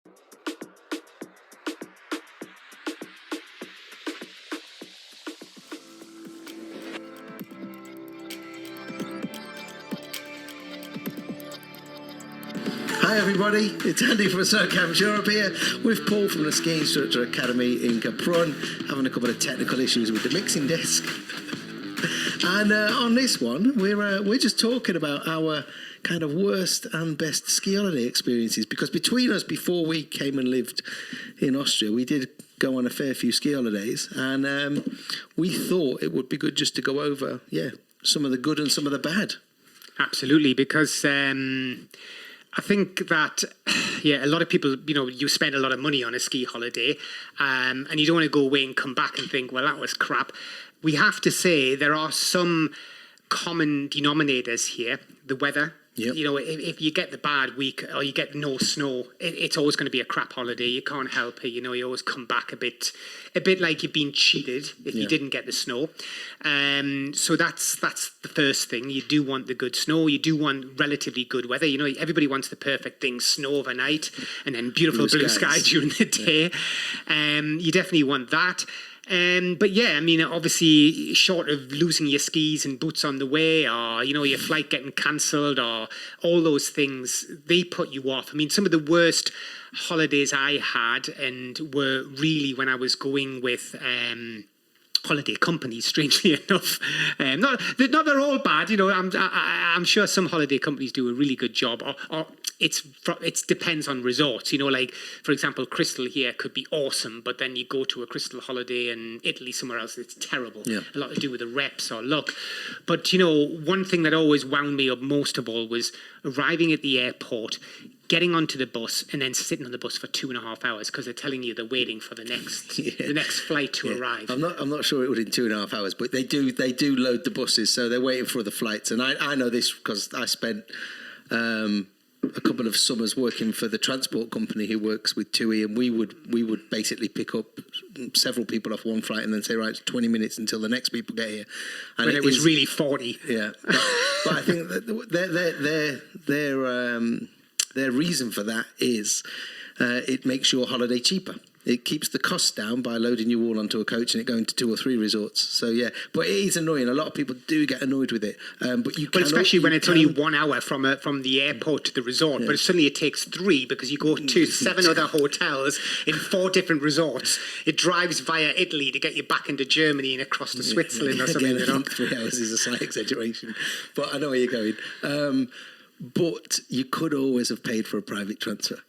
Hi everybody, it's Andy from Snow Camps Europe here with Paul from the Ski Instructor Academy in Capron, having a couple of technical issues with the mixing desk. And on this one, we're just talking about our kind of worst and best ski holiday experiences, because between us, before we came and lived in Austria, we did go on a fair few ski holidays, and we thought it would be good just to go over, some of the good and some of the bad. Absolutely, because I think that, a lot of people, you spend a lot of money on a ski holiday, and you don't want to go away and come back and think, well, that was crap. We have to say there are some common denominators here. The weather. Yep. If you get the bad week or you get no snow, it's always going to be a crap holiday. You can't help it. You always come back a bit like you've been cheated if you didn't get the snow. So that's the first thing. You do want the good snow. You do want relatively good weather. Everybody wants the perfect thing: snow overnight and then beautiful blue sky during the day. You definitely want that. But obviously, short of losing your skis and boots on the way, or your flight getting cancelled, or all those things, they put you off. Some of the worst holidays I had and were really when I was going with holiday companies, strangely enough. Not they're all bad, I'm sure some holiday companies do a really good job, or it depends on resorts, like for example Crystal here could be awesome, but then you go to a Crystal holiday in Italy somewhere else, it's terrible. A lot to do with the reps or luck. But one thing that always wound me up most of all was arriving at the airport, getting onto the bus and then sitting on the bus for 2.5 hours because they're telling you they're waiting for the next flight to arrive. I'm not sure it would in 2.5 hours, but they do load the buses, so they're waiting for the flights. And I know this because I spent a couple of summers working for the transport company who works with TUI, and we would basically pick up several people off one flight and then say, right, it's 20 minutes until the next people get here. And when it was really 40. Yeah, but I think that their reason for that is it makes your holiday cheaper. It keeps the costs down by loading you all onto a coach and it going to 2 or 3 resorts. So but it is annoying. A lot of people do get annoyed with it. But especially when it's only 1 hour from the airport to the resort. But suddenly it takes 3 because you go to 7 other hotels in 4 different resorts. It drives via Italy to get you back into Germany and across to Switzerland or something. Again, 3 hours is a slight exaggeration, but I know where you're going. But you could always have paid for a private transfer.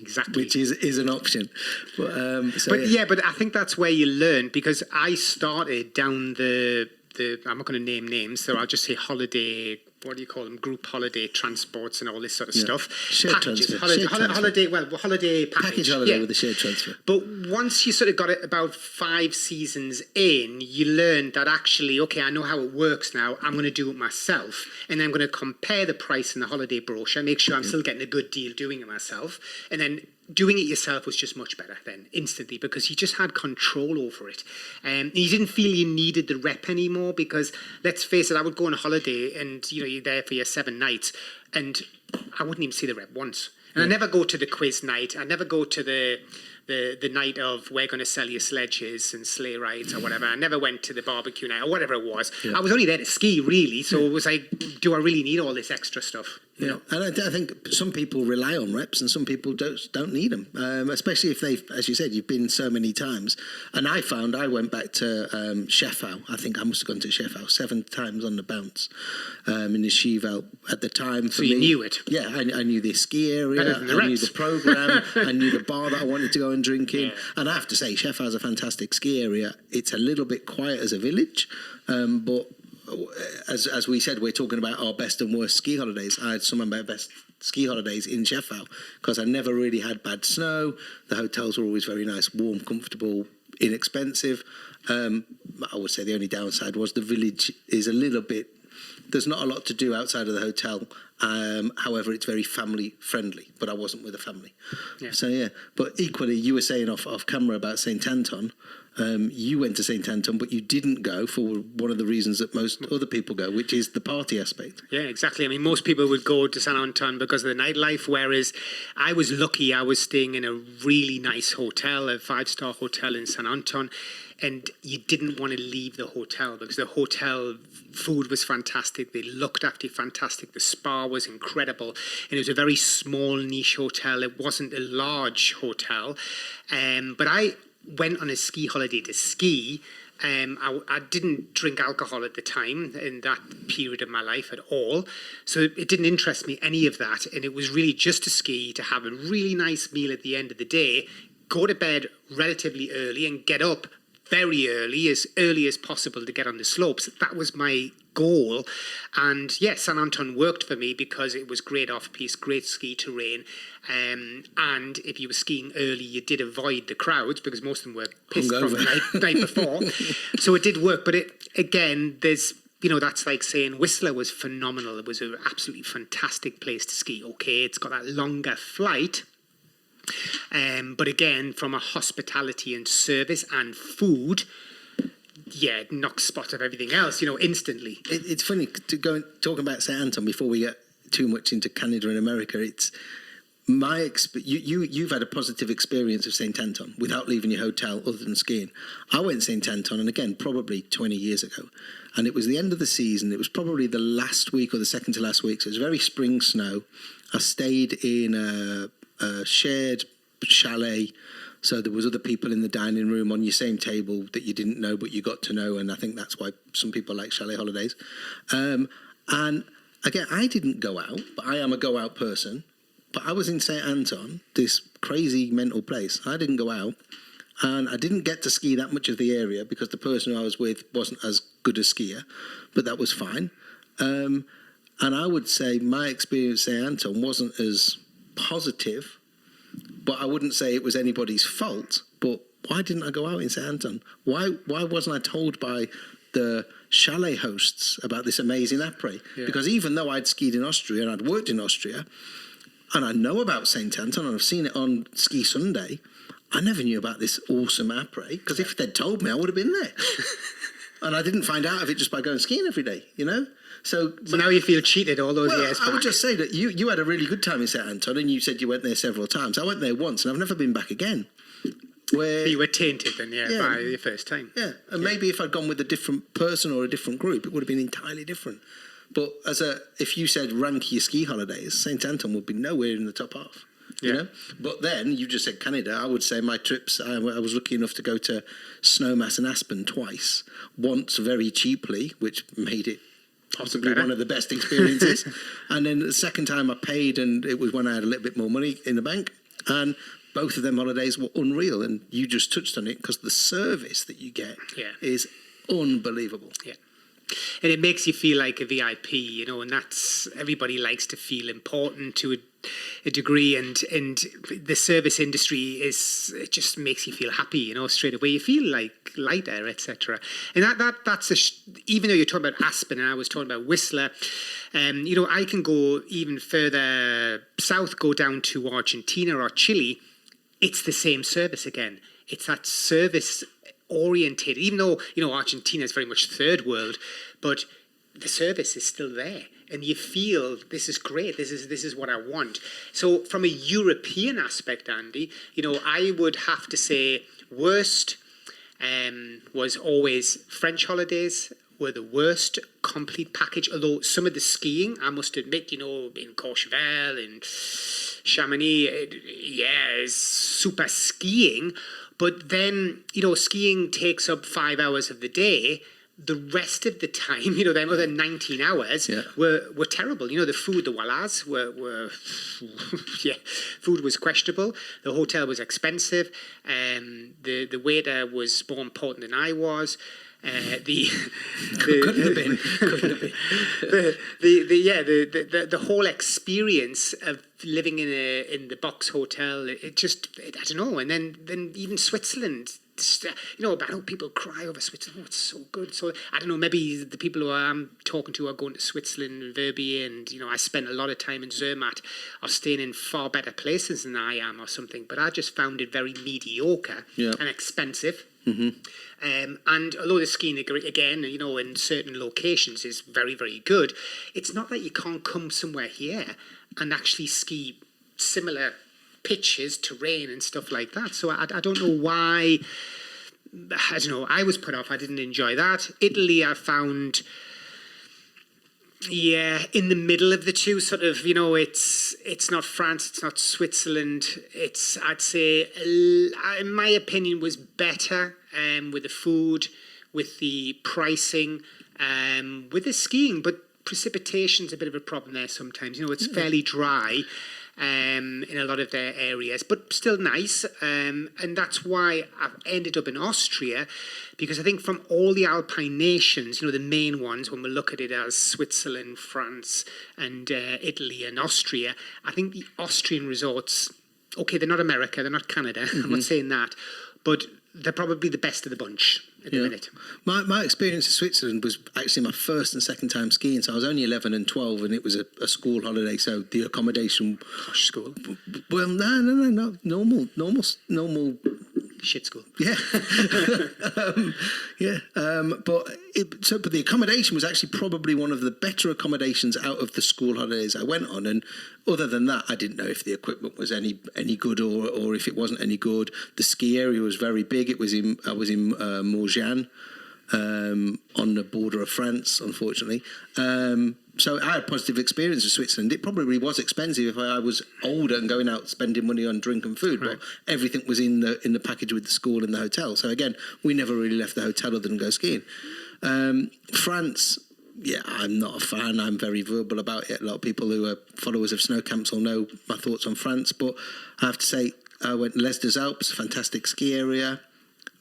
Exactly. Which is an option. But I think that's where you learn, because I started down the I'm not going to name names, so I'll just say holiday, what do you call them, group holiday transports and all this sort of stuff. Shared Packages, transfer. holiday package holiday with a shared transfer. But once you sort of got it about 5 seasons in, you learn that actually, okay, I know how it works now, I'm going to do it myself, and then I'm going to compare the price in the holiday brochure, make sure I'm still getting a good deal doing it myself, and then doing it yourself was just much better then, instantly, because you just had control over it. You didn't feel you needed the rep anymore, because let's face it, I would go on a holiday and you're there for your 7 nights and I wouldn't even see the rep once. And I never go to the quiz night. I never go to the night of we're going to sell you sledges and sleigh rides or whatever. I never went to the barbecue night or whatever it was. I was only there to ski, really. So it was like, do I really need all this extra stuff? And I think some people rely on reps and some people don't need them, especially if they've, as you said, you've been so many times. And I found I went back to Sheffield. I think I must have gone to Sheffield 7 times on the bounce in the Sheffield at the time. So you knew it? Yeah, I knew the ski area, I knew the programme, I knew the bar that I wanted to go and drink in. Yeah. And I have to say, Sheffield's a fantastic ski area. It's a little bit quiet as a village, but as we said, we're talking about our best and worst ski holidays. I had some of my best ski holidays in Sheffield because I never really had bad snow. The hotels were always very nice, warm, comfortable, inexpensive. I would say the only downside was the village is a little bit there's not a lot to do outside of the hotel. However, it's very family friendly, but I wasn't with a family. Yeah. So, yeah. But equally, you were saying off camera about St. Anton. You went to St. Anton, but you didn't go for one of the reasons that most other people go, which is the party aspect. Yeah, exactly. I mean, most people would go to St. Anton because of the nightlife, whereas I was lucky. I was staying in a really nice hotel, a 5-star hotel in St. Anton, and you didn't want to leave the hotel because the hotel food was fantastic. They looked after you fantastic. The spa was incredible. And it was a very small niche hotel. It wasn't a large hotel. But I went on a ski holiday to ski. I didn't drink alcohol at the time in that period of my life at all. So it didn't interest me, any of that. And it was really just to ski, to have a really nice meal at the end of the day, go to bed relatively early and get up very early as possible to get on the slopes. That was my goal. And yes, St. Anton worked for me because it was great off-piste, great ski terrain. And if you were skiing early, you did avoid the crowds because most of them were pissed from the night before. So it did work. But that's like saying Whistler was phenomenal. It was an absolutely fantastic place to ski. Okay, it's got that longer flight. But again, from a hospitality and service and food, yeah, knocks spot of everything else, instantly. It's funny to go talking about St. Anton before we get too much into Canada and America. It's you've had a positive experience of St. Anton without leaving your hotel other than skiing. I went to St. Anton, and again, probably 20 years ago, and it was the end of the season. It was probably the last week or the second to last week, so it was very spring snow. I stayed in a shared chalet, so there was other people in the dining room on your same table that you didn't know but you got to know, and I think that's why some people like chalet holidays. And again, I didn't go out, but I am a go out person. But I was in St. Anton, this crazy mental place. I didn't go out, and I didn't get to ski that much of the area because the person who I was with wasn't as good a skier, but that was fine. And I would say my experience at St. Anton wasn't as positive, but I wouldn't say it was anybody's fault. But why didn't I go out in St. Anton? Why wasn't I told by the chalet hosts about this amazing après? Yeah. Because even though I'd skied in Austria and I'd worked in Austria, and I know about St. Anton and I've seen it on Ski Sunday, I never knew about this awesome après, because if they'd told me, I would have been there. And I didn't find out of it just by going skiing every day, So now you feel cheated all those years back. I would just say that you had a really good time in St. Anton, and you said you went there several times. I went there once, and I've never been back again. Where you were tainted then, by your first time. Yeah, and maybe if I'd gone with a different person or a different group, it would have been entirely different. But if you said rank your ski holidays, St. Anton would be nowhere in the top half. You know? But then you just said Canada. I would say my trips, I was lucky enough to go to Snowmass and Aspen twice. Once very cheaply, which made it possibly one of the best experiences. And then the second time I paid, and it was when I had a little bit more money in the bank. And both of them holidays were unreal. And you just touched on it, because the service that you get is unbelievable. Yeah. And it makes you feel like a VIP, and that's, everybody likes to feel important to a degree, and the service industry it just makes you feel happy, straight away. You feel like lighter, etc. And that's even though you're talking about Aspen and I was talking about Whistler, I can go even further south, go down to Argentina or Chile. It's the same service again. It's that service oriented, even though Argentina is very much third world, but the service is still there, and you feel this is great. This is what I want. So from a European aspect, Andy, I would have to say worst was always French holidays were the worst complete package. Although some of the skiing, I must admit, in Courchevel, in Chamonix, is super skiing. But then, skiing takes up 5 hours of the day. The rest of the time, them other 19 hours were terrible. The food, the wallahs were food was questionable. The hotel was expensive. The waiter was more important than I was. Couldn't have been. The whole experience of living in the box hotel, I don't know. And then even Switzerland, But I know people cry over Switzerland. Oh, it's so good. So I don't know. Maybe the people who I'm talking to are going to Switzerland and Verbier, and I spent a lot of time in Zermatt, or staying in far better places than I am, or something. But I just found it very mediocre and expensive. And although the skiing again, in certain locations is very, very good, it's not that you can't come somewhere here and actually ski similar pitches, terrain, and stuff like that. So I don't know why. I don't know. I was put off. I didn't enjoy that. Italy, I found, in the middle of the two. Sort of, it's not France, it's not Switzerland. It's, I'd say, in my opinion, was better with the food, with the pricing, with the skiing. But precipitation's a bit of a problem there sometimes. It's fairly dry. In a lot of their areas, but still nice. And that's why I've ended up in Austria, because I think from all the Alpine nations, the main ones, when we look at it as Switzerland, France, and Italy and Austria, I think the Austrian resorts, okay, they're not America, they're not Canada, I'm not saying that, but they're probably the best of the bunch at the minute. My experience in Switzerland was actually my first and second time skiing. So I was only 11 and 12, and it was a school holiday. So the accommodation, Posh school. Well, no, normal. Shit school. Yeah, but the accommodation was actually probably one of the better accommodations out of the school holidays I went on. And other than that, I didn't know if the equipment was any good or if it wasn't any good. The ski area was very big. I was in Morgiane, on the border of France, unfortunately. So I had a positive experience with Switzerland. It probably was expensive if I was older and going out spending money on drink and food, but everything was in the package with the school and the hotel. So again, we never really left the hotel other than go skiing. France, I'm not a fan. I'm very verbal about it. A lot of people who are followers of snow camps will know my thoughts on France, but I have to say, I went to Les Deux Alpes, fantastic ski area,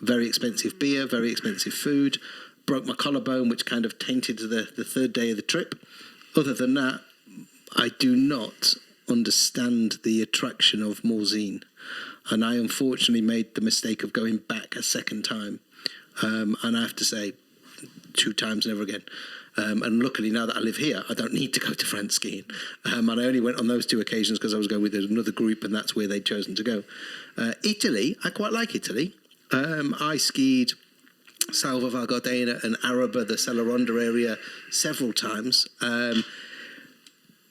very expensive beer, very expensive food. Broke my collarbone, which kind of tainted the third day of the trip. Other than that, I do not understand the attraction of Morzine. And I unfortunately made the mistake of going back a second time. And I have to say, 2 times, never again. And luckily, now that I live here, I don't need to go to France skiing. And I only went on those 2 occasions because I was going with another group, and that's where they'd chosen to go. Italy, I quite like Italy. I skied Salva Valgardena and Araba, the Cellaronda area, several times.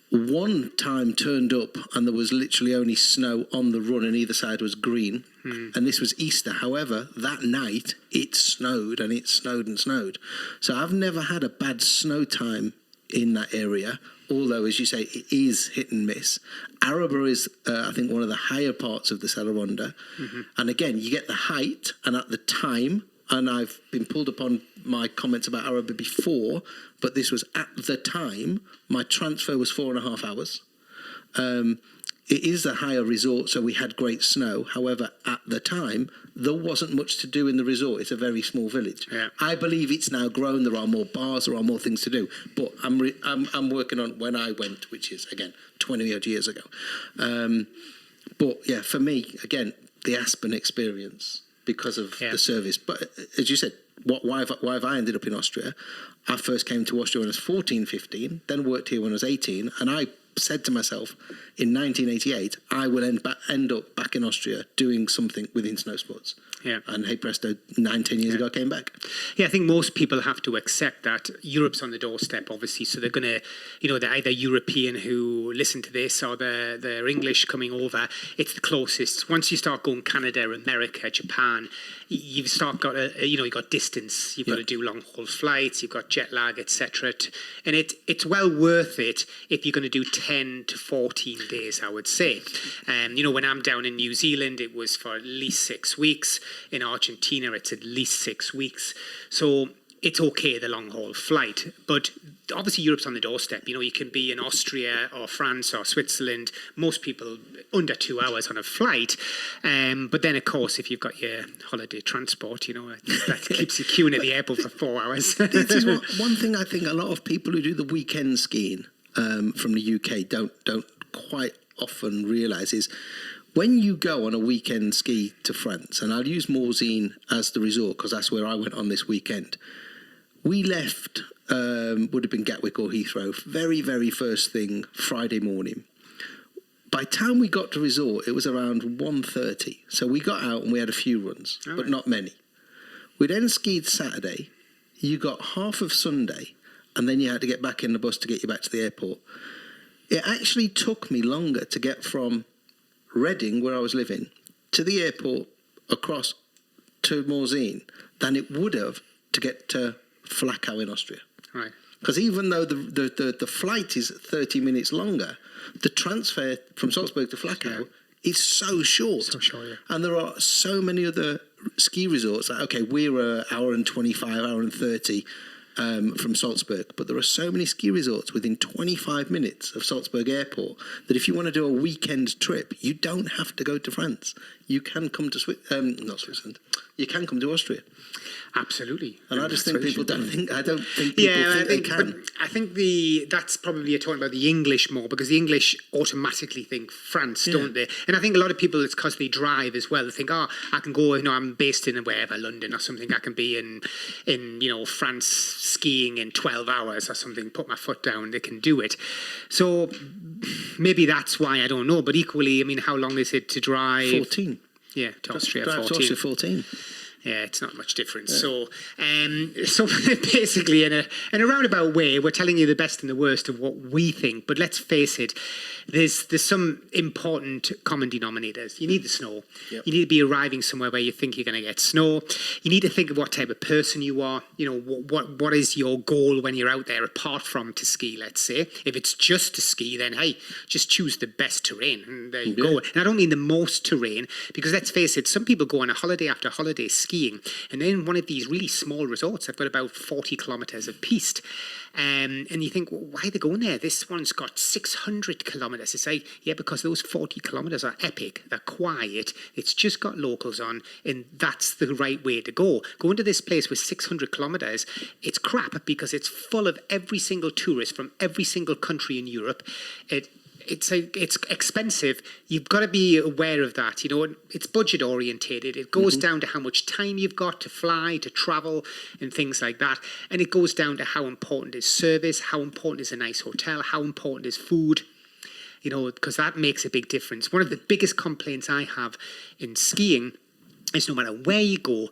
One time turned up and there was literally only snow on the run and either side was green. And this was Easter. However, that night it snowed and it snowed and snowed. So I've never had a bad snow time in that area, although, as you say, it is hit and miss. Araba is, I think, one of the higher parts of the Cellaronda. And again, you get the height, and at the time, and I've been pulled upon my comments about Araba before, but this was at the time, my transfer was 4.5 hours. It is a higher resort, so we had great snow. However, at the time, there wasn't much to do in the resort. It's a very small village. Yeah. I believe it's now grown. There are more bars. There are more things to do. But I'm working on when I went, which is, again, 20-odd years ago. But, yeah, for me, again, the Aspen experience because of the service. But, as you said, why have I ended up in Austria? I first came to Austria when I was 14, 15, then worked here when I was 18, and I said to myself, in 1988, I will end up back in Austria doing something within snow sports. Yeah. And hey presto, 10 years ago I came back. Yeah, I think most people have to accept that Europe's on the doorstep, obviously, so they're going to, they're either European who listen to this or they're English coming over. It's the closest. Once you start going Canada, America, Japan, you've you've got distance, you've got to do long haul flights, you've got jet lag, etc. And it's well worth it if you're going to do 10 to 14 days, I would say. When I'm down in New Zealand, it was for at least 6 weeks. In Argentina, it's at least 6 weeks. So it's okay, the long haul flight, but obviously Europe's on the doorstep. You can be in Austria or France or Switzerland, most people under 2 hours on a flight. But then, of course, if you've got your holiday transport, that keeps you queuing at the airport for 4 hours. This is one thing I think a lot of people who do the weekend skiing from the UK don't quite often realise is when you go on a weekend ski to France, and I'll use Morzine as the resort because that's where I went on this weekend. We left, would have been Gatwick or Heathrow, very, very first thing Friday morning. By the time we got to resort, it was around 1:30. So we got out and we had a few runs, but not many. We then skied Saturday. You got half of Sunday, and then you had to get back in the bus to get you back to the airport. It actually took me longer to get from Reading, where I was living, to the airport across to Morzine than it would have to get to Flachau in Austria. Right. Because even though the flight is 30 minutes longer, the transfer from Salzburg to Flachau is so short. So short, yeah. And there are so many other ski resorts. Like, okay, we're an hour and 25, hour and 30 from Salzburg, but there are so many ski resorts within 25 minutes of Salzburg Airport that if you want to do a weekend trip, you don't have to go to France. You can come to not Switzerland. You can come to Austria. Absolutely. And I just think people don't think. I don't think people think they can. I think that's probably you're talking about the English more because the English automatically think France, don't they? And I think a lot of people, it's because they drive as well. They think, I can go. I'm based in wherever, London or something. I can be in France skiing in 12 hours or something. Put my foot down. They can do it. So maybe that's why, I don't know. But equally, I mean, how long is it to drive? 14. Yeah, to Austria. Drive 14. to Austria 14. Yeah, it's not much difference. So basically, in a roundabout way, we're telling you the best and the worst of what we think. But let's face it, there's some important common denominators. You need the snow. Yep. You need to be arriving somewhere where you think you're going to get snow. You need to think of what type of person you are. What is your goal when you're out there, apart from to ski, let's say. If it's just to ski, then, hey, just choose the best terrain. And there you go. And I don't mean the most terrain, because let's face it, some people go on a holiday after holiday skiing, and then one of these really small resorts have got about 40 kilometres of piste. And you think, well, why are they going there? This one's got 600 kilometres. It's like, yeah, because those 40 kilometres are epic. They're quiet. It's just got locals on, and that's the right way to go. Going to this place with 600 kilometres, it's crap because it's full of every single tourist from every single country in Europe. It's expensive. You've got to be aware of that. It's budget orientated. It goes down to how much time you've got to fly, to travel, and things like that. And it goes down to how important is service, how important is a nice hotel, how important is food. Because that makes a big difference. One of the biggest complaints I have in skiing is no matter where you go,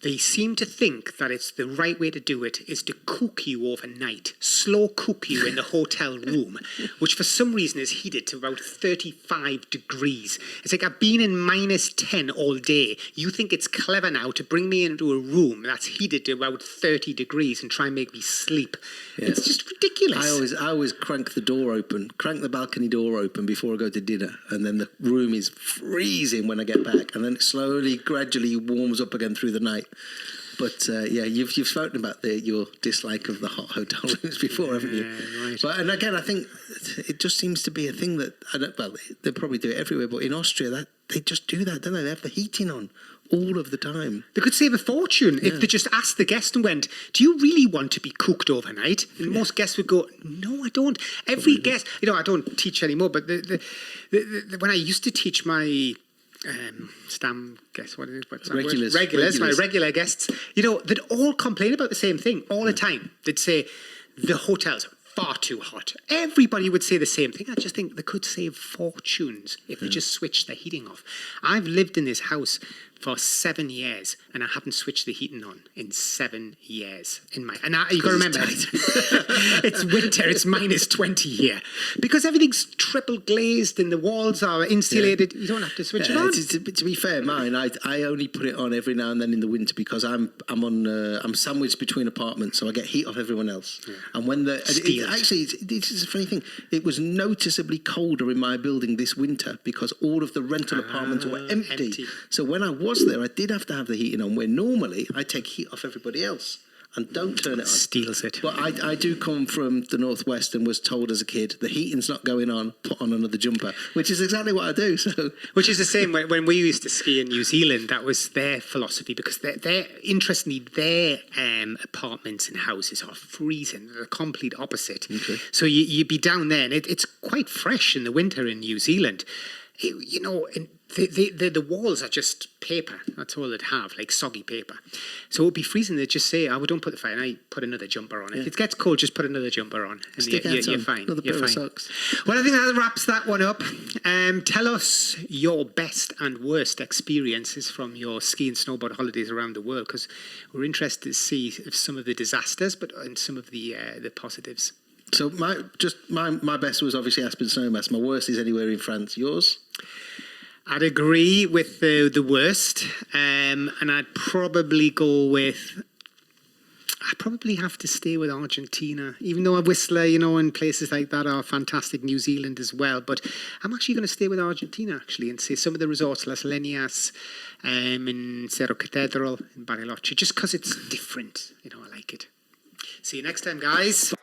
they seem to think that it's the right way to do it is to cook you overnight, slow cook you in the hotel room, which for some reason is heated to about 35 degrees. It's like I've been in minus 10 all day. You think it's clever now to bring me into a room that's heated to about 30 degrees and try and make me sleep. Yeah. It's just ridiculous. I always crank the balcony door open before I go to dinner, and then the room is freezing when I get back, and then it slowly, gradually warms up again through the night. But you've spoken about your dislike of the hot hotel rooms before, haven't you? Right. But and again, I think it just seems to be a thing that they probably do it everywhere, but in Austria that they just do that, don't they? They have the heating on all of the time. They could save a fortune if they just asked the guest and went, do you really want to be cooked overnight? And most guests would go, no, I don't. Every guest, I don't teach anymore, but when I used to teach my stam guests, regulars, my regular guests, they'd all complain about the same thing all the time. They'd say, the hotel's far too hot. Everybody would say the same thing. I just think they could save fortunes if they just switched the heating off. I've lived in this house for 7 years, and I haven't switched the heating on in 7 years. You've got to remember, it's winter, it's minus 20 here. Because everything's triple glazed and the walls are insulated, you don't have to switch it on. To be fair, mine, I only put it on every now and then in the winter because I'm sandwiched between apartments, so I get heat off everyone else. Yeah. And when it's a funny thing. It was noticeably colder in my building this winter because all of the rental apartments were empty. So when I was there, I did have to have the heating on, where normally I take heat off everybody else and don't turn it on. Steals it. But I do come from the northwest and was told as a kid, the heating's not going on, put on another jumper, which is exactly what I do. So, which is the same when we used to ski in New Zealand. That was their philosophy, because they're interestingly, their apartments and houses are freezing. They're the complete opposite. Okay. So you'd be down there, and it's quite fresh in the winter in New Zealand. you know, the walls are just paper. That's all they'd have, like soggy paper. So it would be freezing. They'd just say, "Oh, don't put the fire on. Put another jumper on. If it gets cold, just put another jumper on, and you're fine. Another pair of socks. Well, I think that wraps that one up. Tell us your best and worst experiences from your ski and snowboard holidays around the world, because we're interested to see some of the disasters, but and some of the positives. So my best was obviously Aspen Snowmass. My worst is anywhere in France. Yours? I'd agree with the worst, and I'd probably go with. I probably have to stay with Argentina, even though Whistler, you know, and places like that are fantastic. New Zealand as well, but I'm actually going to stay with Argentina actually and say some of the resorts, Las Leñas, in Cerro Cathedral, in Bariloche, just because it's different. You know, I like it. See you next time, guys.